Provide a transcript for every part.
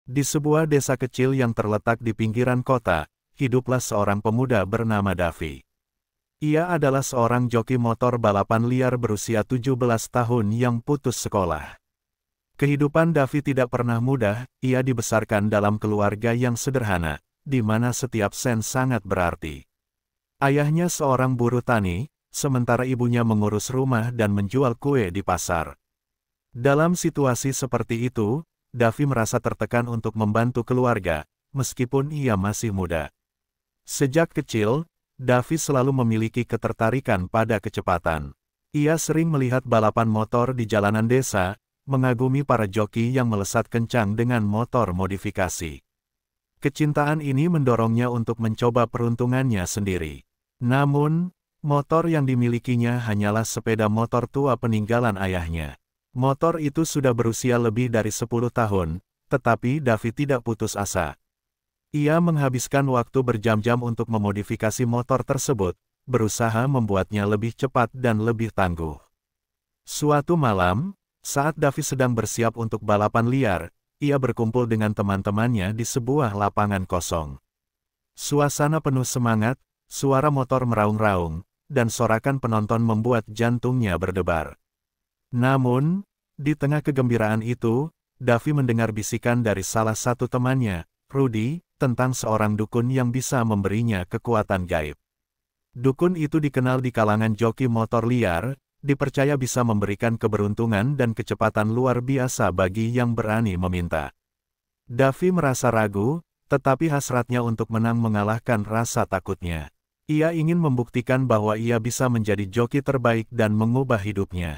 Di sebuah desa kecil yang terletak di pinggiran kota, hiduplah seorang pemuda bernama Davi. Ia adalah seorang joki motor balapan liar berusia 17 tahun yang putus sekolah. Kehidupan Davi tidak pernah mudah, ia dibesarkan dalam keluarga yang sederhana, di mana setiap sen sangat berarti. Ayahnya seorang buruh tani, sementara ibunya mengurus rumah dan menjual kue di pasar. Dalam situasi seperti itu, Davi merasa tertekan untuk membantu keluarga, meskipun ia masih muda. Sejak kecil, Davi selalu memiliki ketertarikan pada kecepatan. Ia sering melihat balapan motor di jalanan desa, mengagumi para joki yang melesat kencang dengan motor modifikasi. Kecintaan ini mendorongnya untuk mencoba peruntungannya sendiri. Namun, motor yang dimilikinya hanyalah sepeda motor tua peninggalan ayahnya. Motor itu sudah berusia lebih dari 10 tahun, tetapi Davi tidak putus asa. Ia menghabiskan waktu berjam-jam untuk memodifikasi motor tersebut, berusaha membuatnya lebih cepat dan lebih tangguh. Suatu malam, saat Davi sedang bersiap untuk balapan liar, ia berkumpul dengan teman-temannya di sebuah lapangan kosong. Suasana penuh semangat, suara motor meraung-raung, dan sorakan penonton membuat jantungnya berdebar. Namun, di tengah kegembiraan itu, Davi mendengar bisikan dari salah satu temannya, Rudy, tentang seorang dukun yang bisa memberinya kekuatan gaib. Dukun itu dikenal di kalangan joki motor liar, dipercaya bisa memberikan keberuntungan dan kecepatan luar biasa bagi yang berani meminta. Davi merasa ragu, tetapi hasratnya untuk menang mengalahkan rasa takutnya. Ia ingin membuktikan bahwa ia bisa menjadi joki terbaik dan mengubah hidupnya.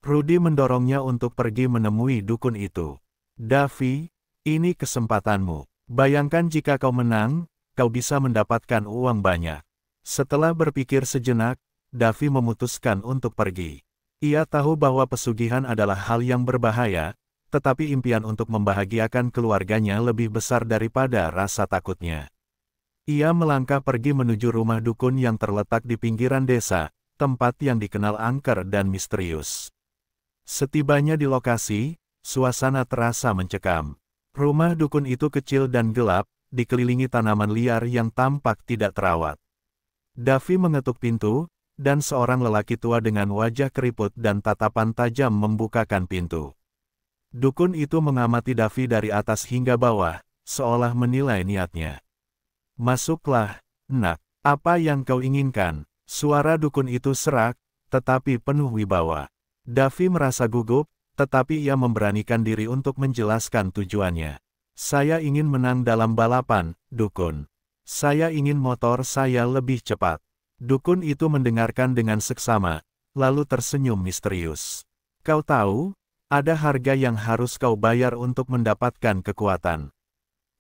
Rudy mendorongnya untuk pergi menemui dukun itu. Davi, ini kesempatanmu. Bayangkan jika kau menang, kau bisa mendapatkan uang banyak. Setelah berpikir sejenak, Davi memutuskan untuk pergi. Ia tahu bahwa pesugihan adalah hal yang berbahaya, tetapi impian untuk membahagiakan keluarganya lebih besar daripada rasa takutnya. Ia melangkah pergi menuju rumah dukun yang terletak di pinggiran desa, tempat yang dikenal angker dan misterius. Setibanya di lokasi, suasana terasa mencekam. Rumah dukun itu kecil dan gelap, dikelilingi tanaman liar yang tampak tidak terawat. Davi mengetuk pintu, dan seorang lelaki tua dengan wajah keriput dan tatapan tajam membukakan pintu. Dukun itu mengamati Davi dari atas hingga bawah, seolah menilai niatnya. "Masuklah, nak, apa yang kau inginkan?" Suara dukun itu serak, tetapi penuh wibawa. Davi merasa gugup, tetapi ia memberanikan diri untuk menjelaskan tujuannya. "Saya ingin menang dalam balapan, dukun. Saya ingin motor saya lebih cepat." Dukun itu mendengarkan dengan seksama, lalu tersenyum misterius. "Kau tahu, ada harga yang harus kau bayar untuk mendapatkan kekuatan.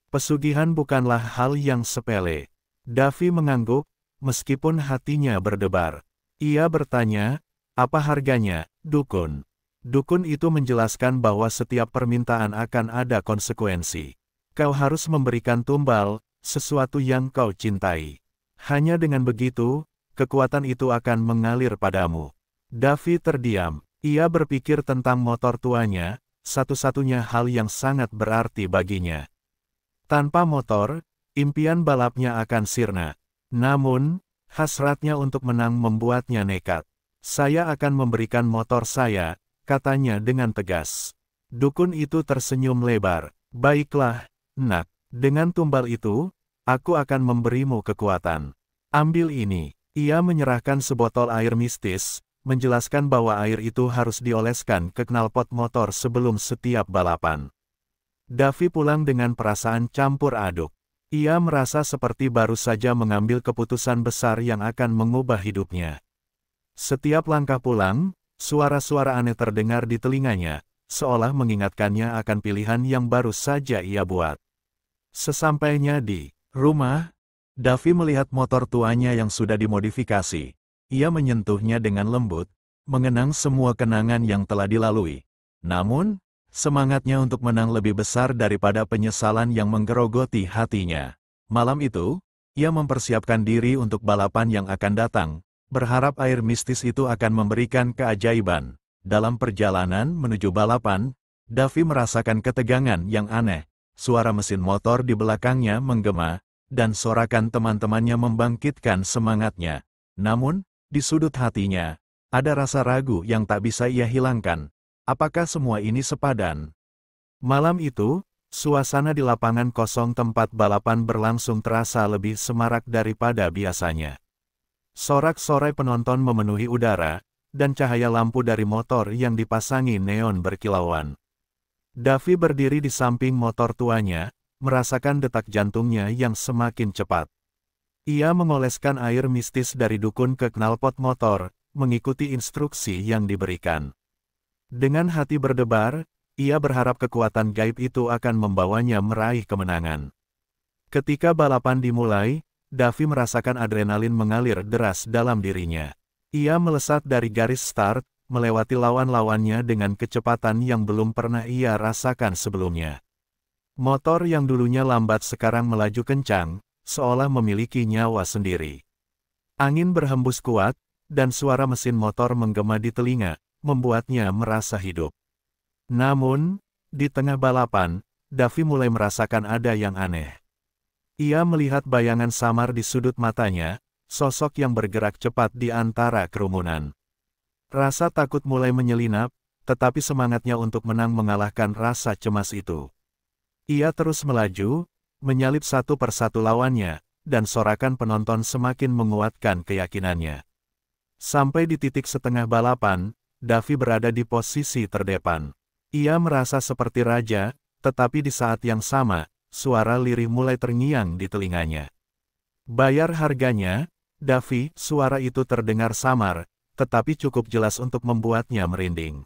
Pesugihan bukanlah hal yang sepele." Davi mengangguk, meskipun hatinya berdebar. Ia bertanya, "Apa harganya, dukun?" Dukun itu menjelaskan bahwa setiap permintaan akan ada konsekuensi. Kau harus memberikan tumbal, sesuatu yang kau cintai. Hanya dengan begitu, kekuatan itu akan mengalir padamu. Davi terdiam. Ia berpikir tentang motor tuanya, satu-satunya hal yang sangat berarti baginya. Tanpa motor, impian balapnya akan sirna. Namun, hasratnya untuk menang membuatnya nekat. "Saya akan memberikan motor saya," katanya dengan tegas. Dukun itu tersenyum lebar. "Baiklah, nak, dengan tumbal itu, aku akan memberimu kekuatan. Ambil ini." Ia menyerahkan sebotol air mistis, menjelaskan bahwa air itu harus dioleskan ke knalpot motor sebelum setiap balapan. Davi pulang dengan perasaan campur aduk. Ia merasa seperti baru saja mengambil keputusan besar yang akan mengubah hidupnya. Setiap langkah pulang, suara-suara aneh terdengar di telinganya, seolah mengingatkannya akan pilihan yang baru saja ia buat. Sesampainya di rumah, Davi melihat motor tuanya yang sudah dimodifikasi. Ia menyentuhnya dengan lembut, mengenang semua kenangan yang telah dilalui. Namun, semangatnya untuk menang lebih besar daripada penyesalan yang menggerogoti hatinya. Malam itu, ia mempersiapkan diri untuk balapan yang akan datang, berharap air mistis itu akan memberikan keajaiban. Dalam perjalanan menuju balapan, Davi merasakan ketegangan yang aneh. suara mesin motor di belakangnya menggema, dan sorakan teman-temannya membangkitkan semangatnya. Namun, di sudut hatinya, ada rasa ragu yang tak bisa ia hilangkan. Apakah semua ini sepadan? Malam itu, suasana di lapangan kosong tempat balapan berlangsung terasa lebih semarak daripada biasanya. Sorak-sorai penonton memenuhi udara, dan cahaya lampu dari motor yang dipasangi neon berkilauan. Davi berdiri di samping motor tuanya, merasakan detak jantungnya yang semakin cepat. Ia mengoleskan air mistis dari dukun ke knalpot motor, mengikuti instruksi yang diberikan. Dengan hati berdebar, ia berharap kekuatan gaib itu akan membawanya meraih kemenangan. Ketika balapan dimulai, Davi merasakan adrenalin mengalir deras dalam dirinya. Ia melesat dari garis start, melewati lawan-lawannya dengan kecepatan yang belum pernah ia rasakan sebelumnya. Motor yang dulunya lambat sekarang melaju kencang, seolah memiliki nyawa sendiri. Angin berhembus kuat, dan suara mesin motor menggema di telinga, membuatnya merasa hidup. Namun, di tengah balapan, Davi mulai merasakan ada yang aneh. Ia melihat bayangan samar di sudut matanya, sosok yang bergerak cepat di antara kerumunan. Rasa takut mulai menyelinap, tetapi semangatnya untuk menang mengalahkan rasa cemas itu. Ia terus melaju, menyalip satu persatu lawannya, dan sorakan penonton semakin menguatkan keyakinannya. Sampai di titik setengah balapan, Davi berada di posisi terdepan. Ia merasa seperti raja, tetapi di saat yang sama, suara lirih mulai terngiang di telinganya. Bayar harganya, Davi, suara itu terdengar samar, tetapi cukup jelas untuk membuatnya merinding.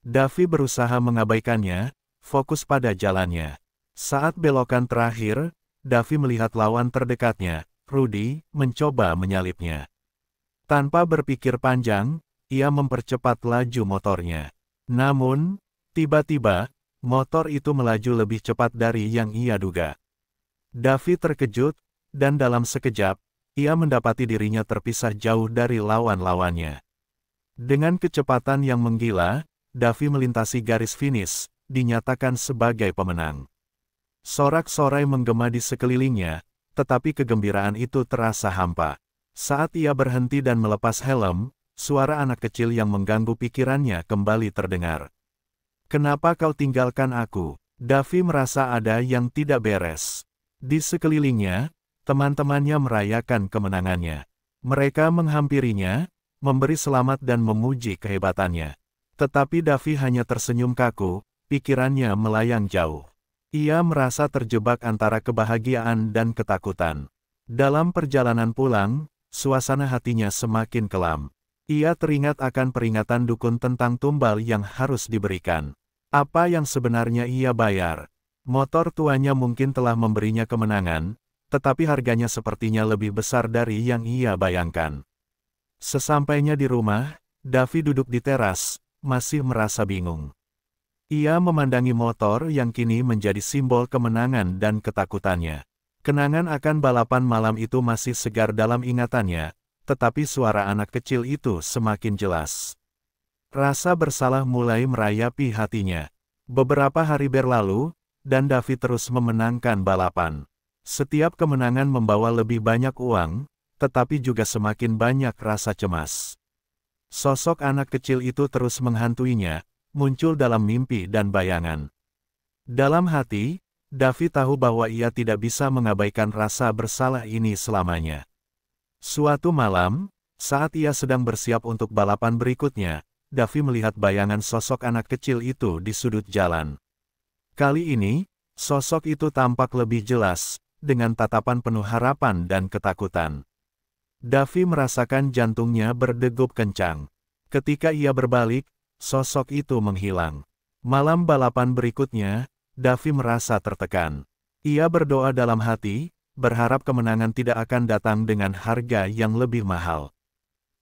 Davi berusaha mengabaikannya, fokus pada jalannya. Saat belokan terakhir, Davi melihat lawan terdekatnya, Rudy, mencoba menyalipnya. Tanpa berpikir panjang, ia mempercepat laju motornya. Namun, tiba-tiba, motor itu melaju lebih cepat dari yang ia duga. Davi terkejut, dan dalam sekejap, ia mendapati dirinya terpisah jauh dari lawan-lawannya. Dengan kecepatan yang menggila, Davi melintasi garis finish, dinyatakan sebagai pemenang. Sorak-sorai menggema di sekelilingnya, tetapi kegembiraan itu terasa hampa. Saat ia berhenti dan melepas helm, suara anak kecil yang mengganggu pikirannya kembali terdengar. "Kenapa kau tinggalkan aku?" Davi merasa ada yang tidak beres. Di sekelilingnya, teman-temannya merayakan kemenangannya. Mereka menghampirinya, memberi selamat dan memuji kehebatannya. Tetapi Davi hanya tersenyum kaku, pikirannya melayang jauh. Ia merasa terjebak antara kebahagiaan dan ketakutan. Dalam perjalanan pulang, suasana hatinya semakin kelam. Ia teringat akan peringatan dukun tentang tumbal yang harus diberikan. Apa yang sebenarnya ia bayar? Motor tuanya mungkin telah memberinya kemenangan, tetapi harganya sepertinya lebih besar dari yang ia bayangkan. Sesampainya di rumah, Davi duduk di teras, masih merasa bingung. Ia memandangi motor yang kini menjadi simbol kemenangan dan ketakutannya. Kenangan akan balapan malam itu masih segar dalam ingatannya, tetapi suara anak kecil itu semakin jelas. Rasa bersalah mulai merayapi hatinya. Beberapa hari berlalu, dan Davi terus memenangkan balapan. Setiap kemenangan membawa lebih banyak uang, tetapi juga semakin banyak rasa cemas. Sosok anak kecil itu terus menghantuinya, muncul dalam mimpi dan bayangan. Dalam hati, Davi tahu bahwa ia tidak bisa mengabaikan rasa bersalah ini selamanya. Suatu malam, saat ia sedang bersiap untuk balapan berikutnya, Davi melihat bayangan sosok anak kecil itu di sudut jalan. Kali ini, sosok itu tampak lebih jelas, dengan tatapan penuh harapan dan ketakutan. Davi merasakan jantungnya berdegup kencang. Ketika ia berbalik, sosok itu menghilang. Malam balapan berikutnya, Davi merasa tertekan. Ia berdoa dalam hati, berharap kemenangan tidak akan datang dengan harga yang lebih mahal.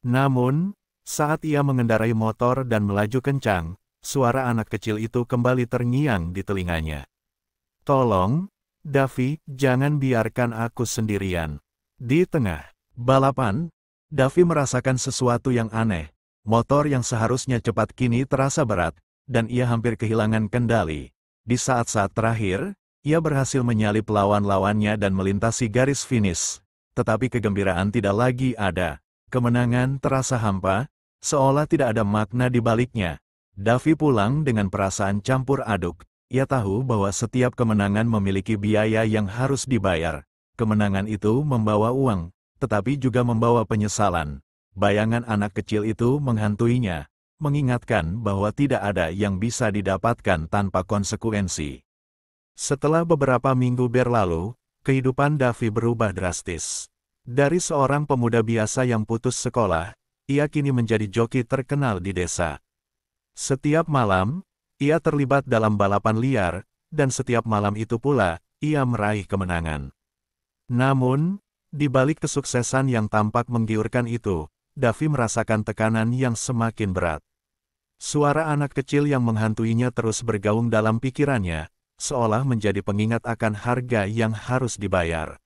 Namun, saat ia mengendarai motor dan melaju kencang, suara anak kecil itu kembali terngiang di telinganya. "Tolong, Davi, jangan biarkan aku sendirian." Di tengah balapan, Davi merasakan sesuatu yang aneh. Motor yang seharusnya cepat kini terasa berat, dan ia hampir kehilangan kendali. Di saat-saat terakhir, Ia berhasil menyalip lawan-lawannya dan melintasi garis finish. Tetapi kegembiraan tidak lagi ada. Kemenangan terasa hampa, seolah tidak ada makna di baliknya. Duffy pulang dengan perasaan campur aduk. Ia tahu bahwa setiap kemenangan memiliki biaya yang harus dibayar. Kemenangan itu membawa uang, tetapi juga membawa penyesalan. Bayangan anak kecil itu menghantuinya, mengingatkan bahwa tidak ada yang bisa didapatkan tanpa konsekuensi. Setelah beberapa minggu berlalu, kehidupan Duffy berubah drastis. Dari seorang pemuda biasa yang putus sekolah, ia kini menjadi joki terkenal di desa. Setiap malam, ia terlibat dalam balapan liar, dan setiap malam itu pula, ia meraih kemenangan. Namun, di balik kesuksesan yang tampak menggiurkan itu, Duffy merasakan tekanan yang semakin berat. Suara anak kecil yang menghantuinya terus bergaung dalam pikirannya, seolah menjadi pengingat akan harga yang harus dibayar.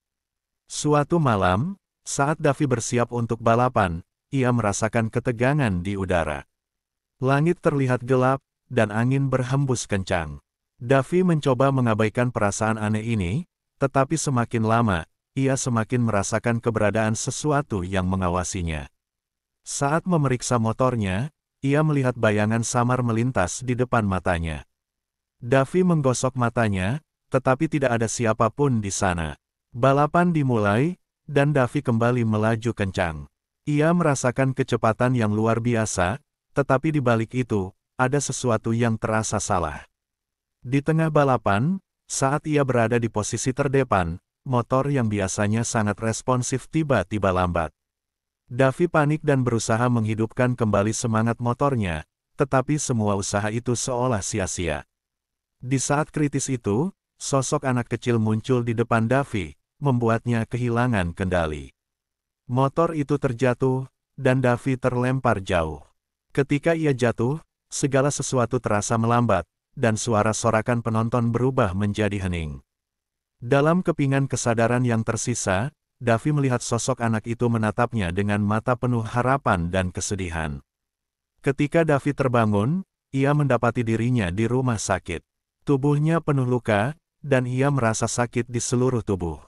Suatu malam, saat Duffy bersiap untuk balapan, ia merasakan ketegangan di udara. Langit terlihat gelap, dan angin berhembus kencang. Duffy mencoba mengabaikan perasaan aneh ini, tetapi semakin lama, ia semakin merasakan keberadaan sesuatu yang mengawasinya. Saat memeriksa motornya, ia melihat bayangan samar melintas di depan matanya. Duffy menggosok matanya, tetapi tidak ada siapapun di sana. Balapan dimulai, dan Duffy kembali melaju kencang. Ia merasakan kecepatan yang luar biasa, tetapi di balik itu, ada sesuatu yang terasa salah. Di tengah balapan, saat ia berada di posisi terdepan, motor yang biasanya sangat responsif tiba-tiba lambat. Duffy panik dan berusaha menghidupkan kembali semangat motornya, tetapi semua usaha itu seolah sia-sia. Di saat kritis itu, sosok anak kecil muncul di depan Duffy, membuatnya kehilangan kendali. Motor itu terjatuh, dan Duffy terlempar jauh. Ketika ia jatuh, segala sesuatu terasa melambat, dan suara sorakan penonton berubah menjadi hening. Dalam kepingan kesadaran yang tersisa, Duffy melihat sosok anak itu menatapnya dengan mata penuh harapan dan kesedihan. Ketika Duffy terbangun, ia mendapati dirinya di rumah sakit. Tubuhnya penuh luka, dan ia merasa sakit di seluruh tubuh.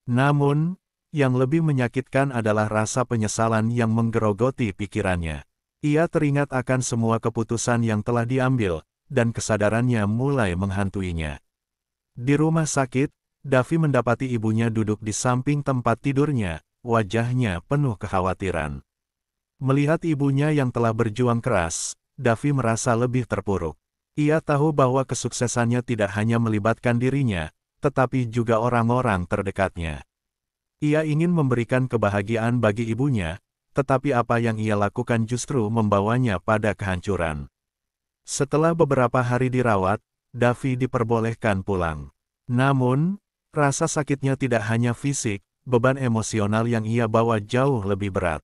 Namun, yang lebih menyakitkan adalah rasa penyesalan yang menggerogoti pikirannya. Ia teringat akan semua keputusan yang telah diambil, dan kesadarannya mulai menghantuinya. Di rumah sakit, Duffy mendapati ibunya duduk di samping tempat tidurnya, wajahnya penuh kekhawatiran. Melihat ibunya yang telah berjuang keras, Duffy merasa lebih terpuruk. Ia tahu bahwa kesuksesannya tidak hanya melibatkan dirinya, tetapi juga orang-orang terdekatnya. Ia ingin memberikan kebahagiaan bagi ibunya, tetapi apa yang ia lakukan justru membawanya pada kehancuran. Setelah beberapa hari dirawat, Duffy diperbolehkan pulang. Namun, rasa sakitnya tidak hanya fisik, beban emosional yang ia bawa jauh lebih berat.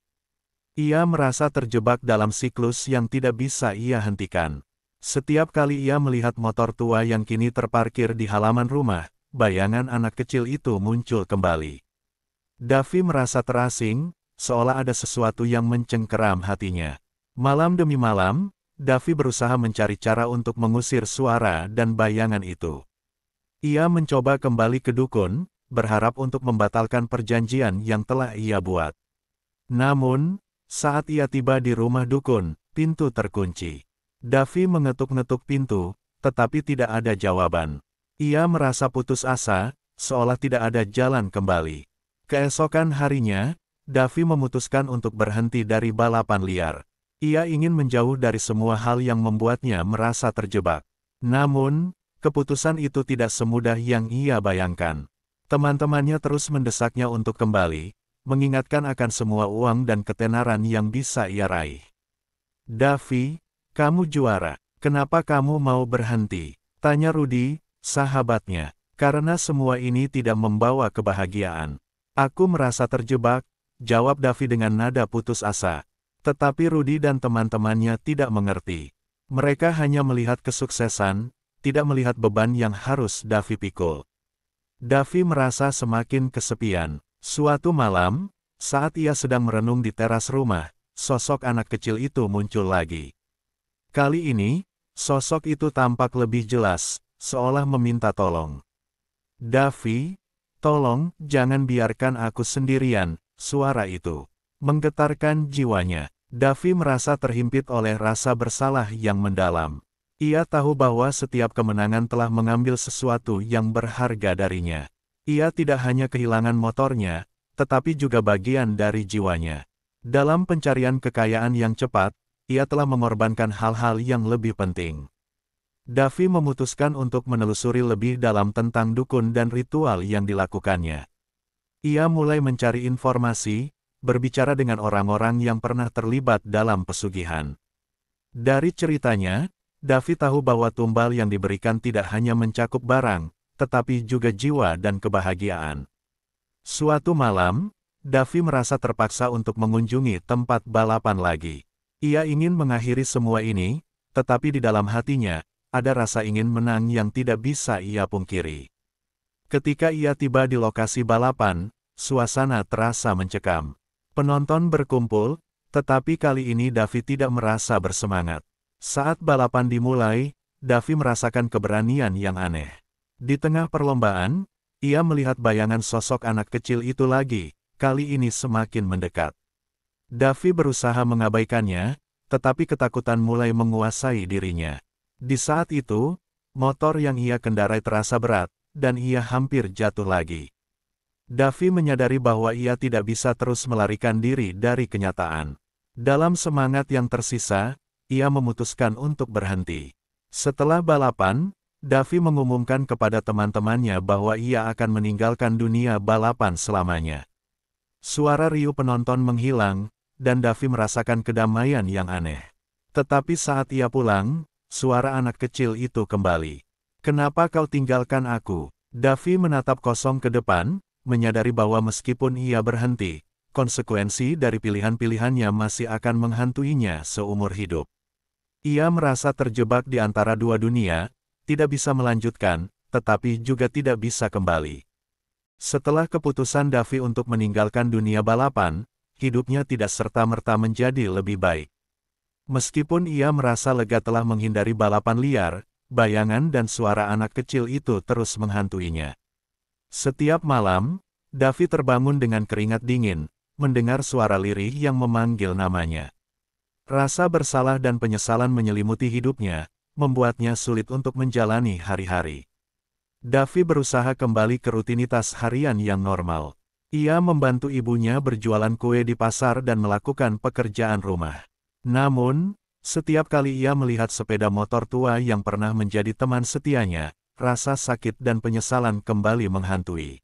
Ia merasa terjebak dalam siklus yang tidak bisa ia hentikan. Setiap kali ia melihat motor tua yang kini terparkir di halaman rumah, bayangan anak kecil itu muncul kembali. Duffy merasa terasing, seolah ada sesuatu yang mencengkeram hatinya. Malam demi malam, Duffy berusaha mencari cara untuk mengusir suara dan bayangan itu. Ia mencoba kembali ke dukun, berharap untuk membatalkan perjanjian yang telah ia buat. Namun, saat ia tiba di rumah dukun, pintu terkunci. Duffy mengetuk-ngetuk pintu, tetapi tidak ada jawaban. Ia merasa putus asa, seolah tidak ada jalan kembali. Keesokan harinya, Duffy memutuskan untuk berhenti dari balapan liar. Ia ingin menjauh dari semua hal yang membuatnya merasa terjebak. Namun, keputusan itu tidak semudah yang ia bayangkan. Teman-temannya terus mendesaknya untuk kembali, mengingatkan akan semua uang dan ketenaran yang bisa ia raih. "Duffy, kamu juara. Kenapa kamu mau berhenti?" tanya Rudy, sahabatnya. "Karena semua ini tidak membawa kebahagiaan. Aku merasa terjebak," jawab Duffy dengan nada putus asa. Tetapi Rudy dan teman-temannya tidak mengerti. Mereka hanya melihat kesuksesan, tidak melihat beban yang harus Duffy pikul. Duffy merasa semakin kesepian. Suatu malam, saat ia sedang merenung di teras rumah, sosok anak kecil itu muncul lagi. Kali ini, sosok itu tampak lebih jelas, seolah meminta tolong. Davi, tolong, jangan biarkan aku sendirian, suara itu menggetarkan jiwanya. Davi merasa terhimpit oleh rasa bersalah yang mendalam. Ia tahu bahwa setiap kemenangan telah mengambil sesuatu yang berharga darinya. Ia tidak hanya kehilangan motornya, tetapi juga bagian dari jiwanya. Dalam pencarian kekayaan yang cepat, ia telah mengorbankan hal-hal yang lebih penting. Davi memutuskan untuk menelusuri lebih dalam tentang dukun dan ritual yang dilakukannya. Ia mulai mencari informasi, berbicara dengan orang-orang yang pernah terlibat dalam pesugihan. Dari ceritanya, Davi tahu bahwa tumbal yang diberikan tidak hanya mencakup barang, tetapi juga jiwa dan kebahagiaan. Suatu malam, Davi merasa terpaksa untuk mengunjungi tempat balapan lagi. Ia ingin mengakhiri semua ini, tetapi di dalam hatinya, ada rasa ingin menang yang tidak bisa ia pungkiri. Ketika ia tiba di lokasi balapan, suasana terasa mencekam. Penonton berkumpul, tetapi kali ini Davi tidak merasa bersemangat. Saat balapan dimulai, Davi merasakan keberanian yang aneh. Di tengah perlombaan, ia melihat bayangan sosok anak kecil itu lagi, kali ini semakin mendekat. Davi berusaha mengabaikannya, tetapi ketakutan mulai menguasai dirinya. Di saat itu, motor yang ia kendarai terasa berat, dan ia hampir jatuh lagi. Davi menyadari bahwa ia tidak bisa terus melarikan diri dari kenyataan. Dalam semangat yang tersisa, ia memutuskan untuk berhenti. Setelah balapan, Davi mengumumkan kepada teman-temannya bahwa ia akan meninggalkan dunia balapan selamanya. Suara riuh penonton menghilang, dan Davi merasakan kedamaian yang aneh. Tetapi saat ia pulang, suara anak kecil itu kembali. "Kenapa kau tinggalkan aku?" Davi menatap kosong ke depan, menyadari bahwa meskipun ia berhenti, konsekuensi dari pilihan-pilihannya masih akan menghantuinya seumur hidup. Ia merasa terjebak di antara dua dunia, tidak bisa melanjutkan, tetapi juga tidak bisa kembali. Setelah keputusan Davi untuk meninggalkan dunia balapan, hidupnya tidak serta-merta menjadi lebih baik. Meskipun ia merasa lega telah menghindari balapan liar, bayangan dan suara anak kecil itu terus menghantuinya. Setiap malam, Davi terbangun dengan keringat dingin, mendengar suara lirih yang memanggil namanya. Rasa bersalah dan penyesalan menyelimuti hidupnya, membuatnya sulit untuk menjalani hari-hari. Davi berusaha kembali ke rutinitas harian yang normal. Ia membantu ibunya berjualan kue di pasar dan melakukan pekerjaan rumah. Namun, setiap kali ia melihat sepeda motor tua yang pernah menjadi teman setianya, rasa sakit dan penyesalan kembali menghantui.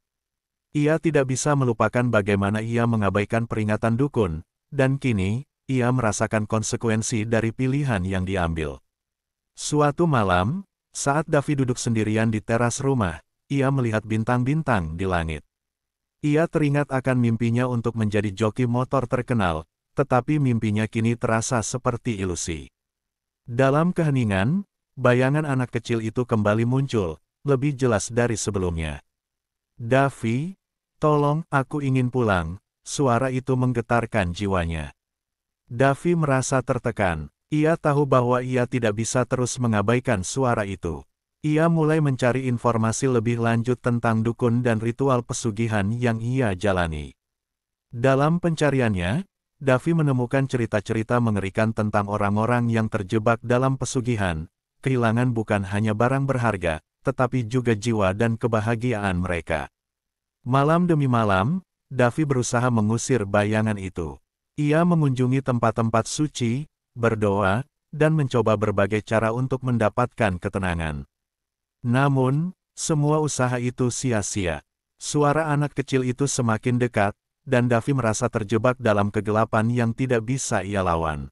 Ia tidak bisa melupakan bagaimana ia mengabaikan peringatan dukun, dan kini, ia merasakan konsekuensi dari pilihan yang diambil. Suatu malam, saat Davi duduk sendirian di teras rumah, ia melihat bintang-bintang di langit. Ia teringat akan mimpinya untuk menjadi joki motor terkenal, tetapi mimpinya kini terasa seperti ilusi. Dalam keheningan, bayangan anak kecil itu kembali muncul, lebih jelas dari sebelumnya. "Davi, tolong, aku ingin pulang," suara itu menggetarkan jiwanya. Davi merasa tertekan. Ia tahu bahwa ia tidak bisa terus mengabaikan suara itu. Ia mulai mencari informasi lebih lanjut tentang dukun dan ritual pesugihan yang ia jalani. Dalam pencariannya, Davi menemukan cerita-cerita mengerikan tentang orang-orang yang terjebak dalam pesugihan, kehilangan bukan hanya barang berharga, tetapi juga jiwa dan kebahagiaan mereka. Malam demi malam, Davi berusaha mengusir bayangan itu. Ia mengunjungi tempat-tempat suci, berdoa, dan mencoba berbagai cara untuk mendapatkan ketenangan. Namun, semua usaha itu sia-sia. Suara anak kecil itu semakin dekat, dan Davi merasa terjebak dalam kegelapan yang tidak bisa ia lawan.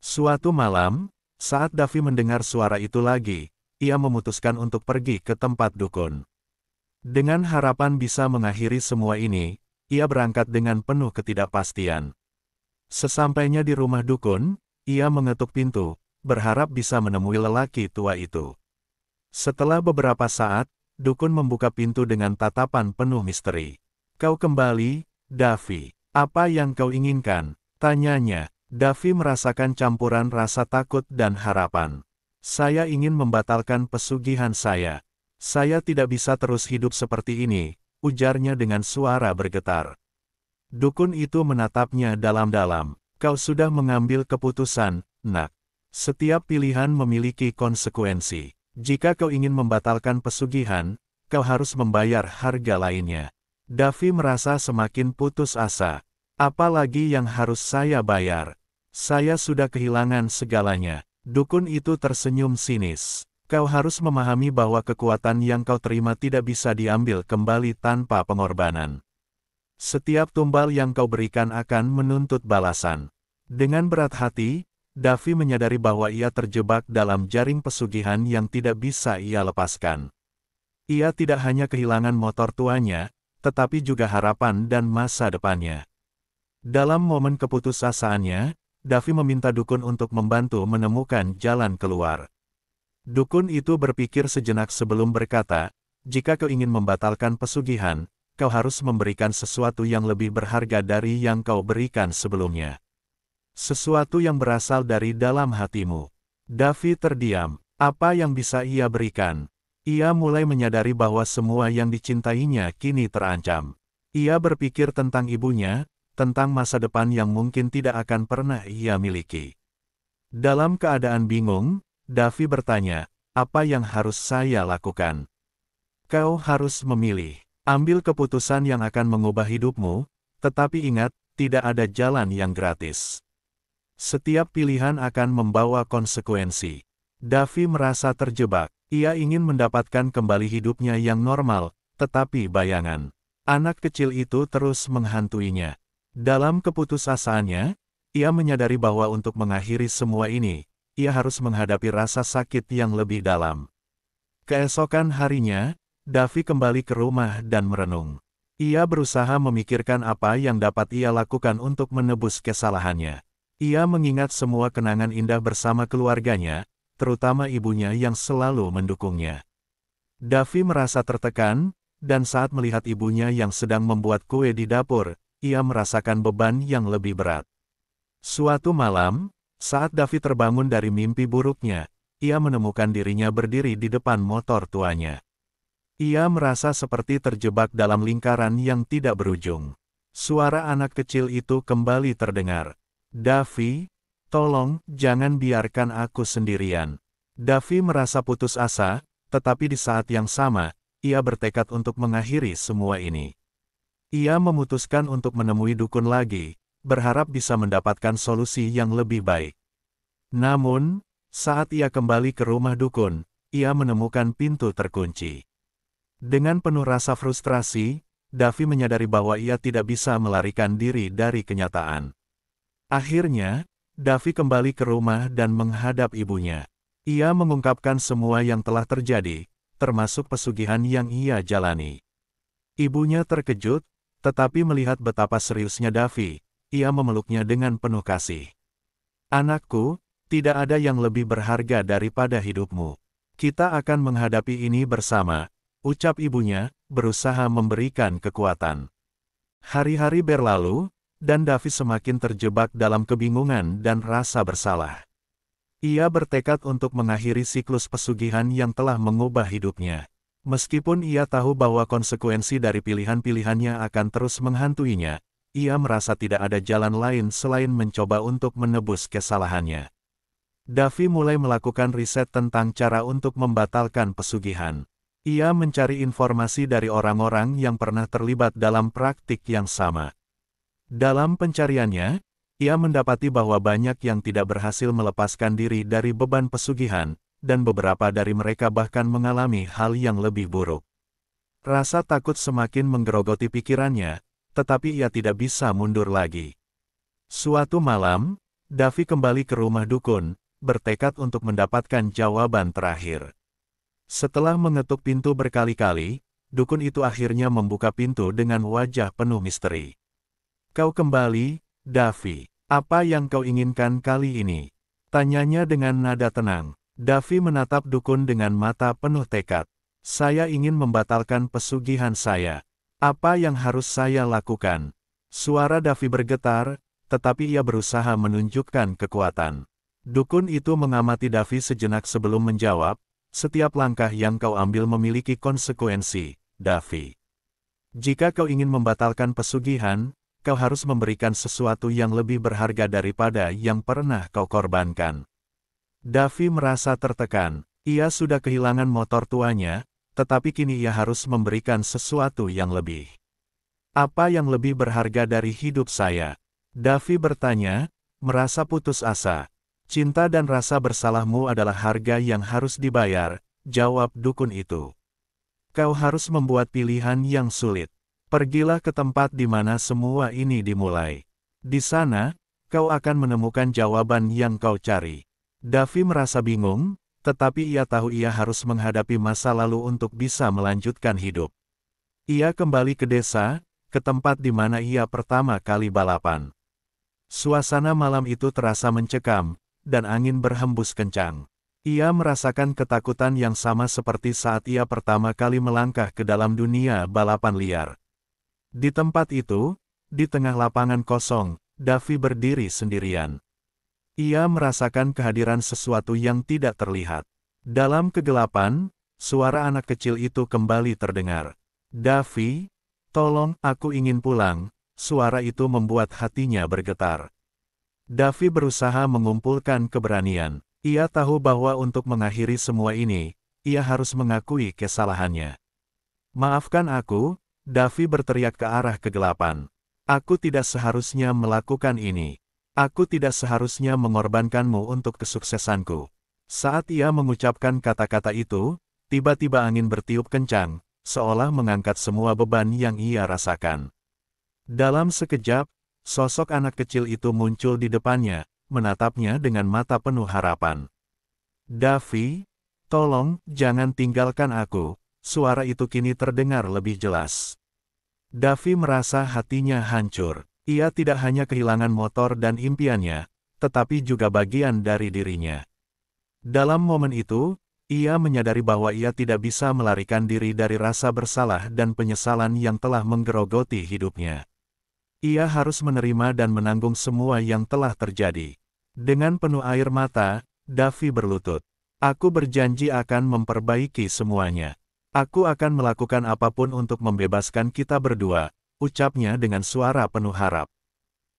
Suatu malam, saat Davi mendengar suara itu lagi, ia memutuskan untuk pergi ke tempat dukun. Dengan harapan bisa mengakhiri semua ini, ia berangkat dengan penuh ketidakpastian. Sesampainya di rumah dukun, ia mengetuk pintu, berharap bisa menemui lelaki tua itu. Setelah beberapa saat, dukun membuka pintu dengan tatapan penuh misteri. "Kau kembali, Davi. Apa yang kau inginkan?" tanyanya. Davi merasakan campuran rasa takut dan harapan. "Saya ingin membatalkan pesugihan saya. Saya tidak bisa terus hidup seperti ini, ujarnya dengan suara bergetar. Dukun itu menatapnya dalam-dalam. Kau sudah mengambil keputusan, nak. Setiap pilihan memiliki konsekuensi. Jika kau ingin membatalkan pesugihan, kau harus membayar harga lainnya. Davi merasa semakin putus asa. Apalagi yang harus saya bayar? Saya sudah kehilangan segalanya. Dukun itu tersenyum sinis. Kau harus memahami bahwa kekuatan yang kau terima tidak bisa diambil kembali tanpa pengorbanan. Setiap tumbal yang kau berikan akan menuntut balasan. Dengan berat hati, Davi menyadari bahwa ia terjebak dalam jaring pesugihan yang tidak bisa ia lepaskan. Ia tidak hanya kehilangan motor tuanya, tetapi juga harapan dan masa depannya. Dalam momen keputusasaannya, Davi meminta dukun untuk membantu menemukan jalan keluar. Dukun itu berpikir sejenak sebelum berkata, jika kau ingin membatalkan pesugihan, kau harus memberikan sesuatu yang lebih berharga dari yang kau berikan sebelumnya. Sesuatu yang berasal dari dalam hatimu. Davi terdiam. Apa yang bisa ia berikan? Ia mulai menyadari bahwa semua yang dicintainya kini terancam. Ia berpikir tentang ibunya, tentang masa depan yang mungkin tidak akan pernah ia miliki. Dalam keadaan bingung, Davi bertanya, apa yang harus saya lakukan? Kau harus memilih. Ambil keputusan yang akan mengubah hidupmu, tetapi ingat, tidak ada jalan yang gratis. Setiap pilihan akan membawa konsekuensi. Davi merasa terjebak. Ia ingin mendapatkan kembali hidupnya yang normal, tetapi bayangan anak kecil itu terus menghantuinya. Dalam keputusasaannya, ia menyadari bahwa untuk mengakhiri semua ini, ia harus menghadapi rasa sakit yang lebih dalam. Keesokan harinya, Davi kembali ke rumah dan merenung. Ia berusaha memikirkan apa yang dapat ia lakukan untuk menebus kesalahannya. Ia mengingat semua kenangan indah bersama keluarganya, terutama ibunya yang selalu mendukungnya. Davi merasa tertekan, dan saat melihat ibunya yang sedang membuat kue di dapur, ia merasakan beban yang lebih berat. Suatu malam, saat Davi terbangun dari mimpi buruknya, ia menemukan dirinya berdiri di depan motor tuanya. Ia merasa seperti terjebak dalam lingkaran yang tidak berujung. Suara anak kecil itu kembali terdengar. Davi, tolong, jangan biarkan aku sendirian. Davi merasa putus asa, tetapi di saat yang sama, ia bertekad untuk mengakhiri semua ini. Ia memutuskan untuk menemui dukun lagi, berharap bisa mendapatkan solusi yang lebih baik. Namun, saat ia kembali ke rumah dukun, ia menemukan pintu terkunci. Dengan penuh rasa frustrasi, Davi menyadari bahwa ia tidak bisa melarikan diri dari kenyataan. Akhirnya, Davi kembali ke rumah dan menghadap ibunya. Ia mengungkapkan semua yang telah terjadi, termasuk pesugihan yang ia jalani. Ibunya terkejut, tetapi melihat betapa seriusnya Davi, ia memeluknya dengan penuh kasih. Anakku, tidak ada yang lebih berharga daripada hidupmu. Kita akan menghadapi ini bersama, ucap ibunya, berusaha memberikan kekuatan. Hari-hari berlalu, dan Davi semakin terjebak dalam kebingungan dan rasa bersalah. Ia bertekad untuk mengakhiri siklus pesugihan yang telah mengubah hidupnya. Meskipun ia tahu bahwa konsekuensi dari pilihan-pilihannya akan terus menghantuinya, ia merasa tidak ada jalan lain selain mencoba untuk menebus kesalahannya. Davi mulai melakukan riset tentang cara untuk membatalkan pesugihan. Ia mencari informasi dari orang-orang yang pernah terlibat dalam praktik yang sama. Dalam pencariannya, ia mendapati bahwa banyak yang tidak berhasil melepaskan diri dari beban pesugihan, dan beberapa dari mereka bahkan mengalami hal yang lebih buruk. Rasa takut semakin menggerogoti pikirannya, tetapi ia tidak bisa mundur lagi. Suatu malam, Davi kembali ke rumah dukun, bertekad untuk mendapatkan jawaban terakhir. Setelah mengetuk pintu berkali-kali, dukun itu akhirnya membuka pintu dengan wajah penuh misteri. Kau kembali, Davi. Apa yang kau inginkan kali ini? Tanyanya dengan nada tenang. Davi menatap dukun dengan mata penuh tekad. Saya ingin membatalkan pesugihan saya. Apa yang harus saya lakukan? Suara Davi bergetar, tetapi ia berusaha menunjukkan kekuatan. Dukun itu mengamati Davi sejenak sebelum menjawab, Setiap langkah yang kau ambil memiliki konsekuensi, Davy. Jika kau ingin membatalkan pesugihan, kau harus memberikan sesuatu yang lebih berharga daripada yang pernah kau korbankan. Davy merasa tertekan. Ia sudah kehilangan motor tuanya, tetapi kini ia harus memberikan sesuatu yang lebih. Apa yang lebih berharga dari hidup saya? Davy bertanya, merasa putus asa. Cinta dan rasa bersalahmu adalah harga yang harus dibayar, jawab dukun itu. Kau harus membuat pilihan yang sulit. Pergilah ke tempat di mana semua ini dimulai. Di sana, kau akan menemukan jawaban yang kau cari. Davy merasa bingung, tetapi ia tahu ia harus menghadapi masa lalu untuk bisa melanjutkan hidup. Ia kembali ke desa, ke tempat di mana ia pertama kali balapan. Suasana malam itu terasa mencekam, dan angin berhembus kencang. Ia merasakan ketakutan yang sama seperti saat ia pertama kali melangkah ke dalam dunia balapan liar. Di tempat itu, di tengah lapangan kosong, Davy berdiri sendirian. Ia merasakan kehadiran sesuatu yang tidak terlihat. Dalam kegelapan, suara anak kecil itu kembali terdengar. Davy, tolong, aku ingin pulang. Suara itu membuat hatinya bergetar. Davy berusaha mengumpulkan keberanian. Ia tahu bahwa untuk mengakhiri semua ini, ia harus mengakui kesalahannya. Maafkan aku, Davy berteriak ke arah kegelapan. Aku tidak seharusnya melakukan ini. Aku tidak seharusnya mengorbankanmu untuk kesuksesanku. Saat ia mengucapkan kata-kata itu, tiba-tiba angin bertiup kencang, seolah mengangkat semua beban yang ia rasakan. Dalam sekejap, sosok anak kecil itu muncul di depannya, menatapnya dengan mata penuh harapan. Davy, tolong, jangan tinggalkan aku. Suara itu kini terdengar lebih jelas. Davy merasa hatinya hancur. Ia tidak hanya kehilangan motor dan impiannya, tetapi juga bagian dari dirinya. Dalam momen itu, ia menyadari bahwa ia tidak bisa melarikan diri dari rasa bersalah dan penyesalan yang telah menggerogoti hidupnya. Ia harus menerima dan menanggung semua yang telah terjadi. Dengan penuh air mata, Davy berlutut. Aku berjanji akan memperbaiki semuanya. Aku akan melakukan apapun untuk membebaskan kita berdua, ucapnya dengan suara penuh harap.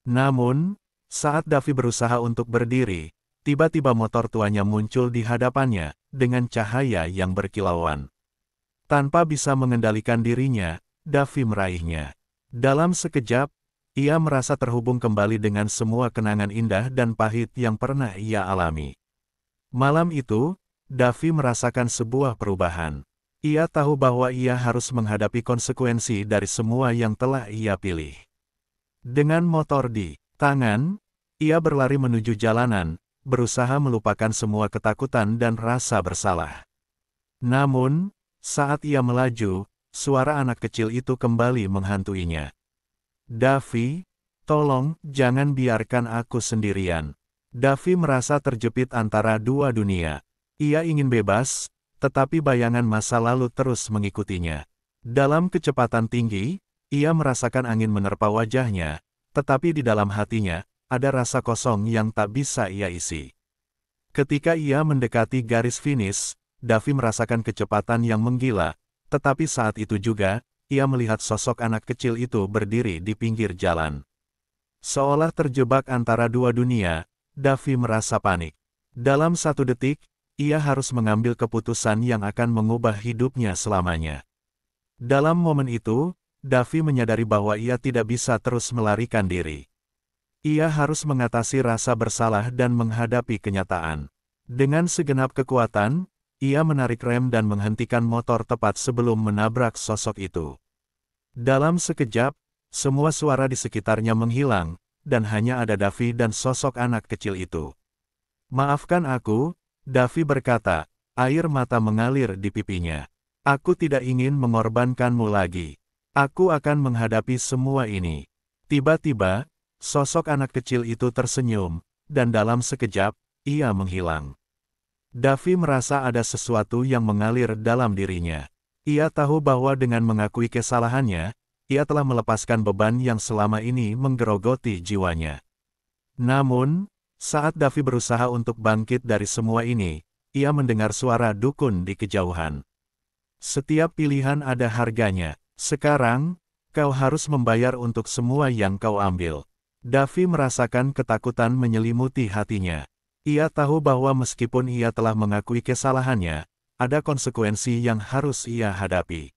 Namun, saat Davy berusaha untuk berdiri, tiba-tiba motor tuanya muncul di hadapannya, dengan cahaya yang berkilauan. Tanpa bisa mengendalikan dirinya, Davy meraihnya. Dalam sekejap, ia merasa terhubung kembali dengan semua kenangan indah dan pahit yang pernah ia alami. Malam itu, Davy merasakan sebuah perubahan. Ia tahu bahwa ia harus menghadapi konsekuensi dari semua yang telah ia pilih. Dengan motor di tangan, ia berlari menuju jalanan, berusaha melupakan semua ketakutan dan rasa bersalah. Namun, saat ia melaju, suara anak kecil itu kembali menghantuinya. Davy, tolong, jangan biarkan aku sendirian. Davy merasa terjepit antara dua dunia. Ia ingin bebas, tetapi bayangan masa lalu terus mengikutinya. Dalam kecepatan tinggi, ia merasakan angin menerpa wajahnya, tetapi di dalam hatinya, ada rasa kosong yang tak bisa ia isi. Ketika ia mendekati garis finish, Davy merasakan kecepatan yang menggila, tetapi saat itu juga, ia melihat sosok anak kecil itu berdiri di pinggir jalan. Seolah terjebak antara dua dunia, Davy merasa panik. Dalam satu detik, ia harus mengambil keputusan yang akan mengubah hidupnya selamanya. Dalam momen itu, Davy menyadari bahwa ia tidak bisa terus melarikan diri. Ia harus mengatasi rasa bersalah dan menghadapi kenyataan. Dengan segenap kekuatan, ia menarik rem dan menghentikan motor tepat sebelum menabrak sosok itu. Dalam sekejap, semua suara di sekitarnya menghilang, dan hanya ada Davy dan sosok anak kecil itu. Maafkan aku, Davy berkata, air mata mengalir di pipinya. Aku tidak ingin mengorbankanmu lagi. Aku akan menghadapi semua ini. Tiba-tiba, sosok anak kecil itu tersenyum, dan dalam sekejap, ia menghilang. Davy merasa ada sesuatu yang mengalir dalam dirinya. Ia tahu bahwa dengan mengakui kesalahannya, ia telah melepaskan beban yang selama ini menggerogoti jiwanya. Namun, saat Davy berusaha untuk bangkit dari semua ini, ia mendengar suara dukun di kejauhan. Setiap pilihan ada harganya. Sekarang, kau harus membayar untuk semua yang kau ambil. Davi merasakan ketakutan menyelimuti hatinya. Ia tahu bahwa meskipun ia telah mengakui kesalahannya, ada konsekuensi yang harus ia hadapi.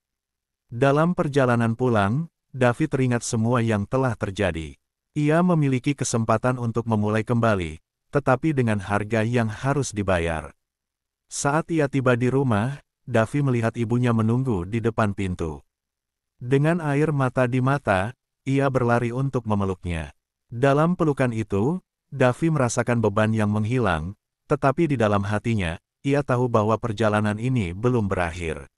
Dalam perjalanan pulang, Davi teringat semua yang telah terjadi. Ia memiliki kesempatan untuk memulai kembali, tetapi dengan harga yang harus dibayar. Saat ia tiba di rumah, Davi melihat ibunya menunggu di depan pintu. Dengan air mata di mata, ia berlari untuk memeluknya. Dalam pelukan itu, Davi merasakan beban yang menghilang, tetapi di dalam hatinya, ia tahu bahwa perjalanan ini belum berakhir.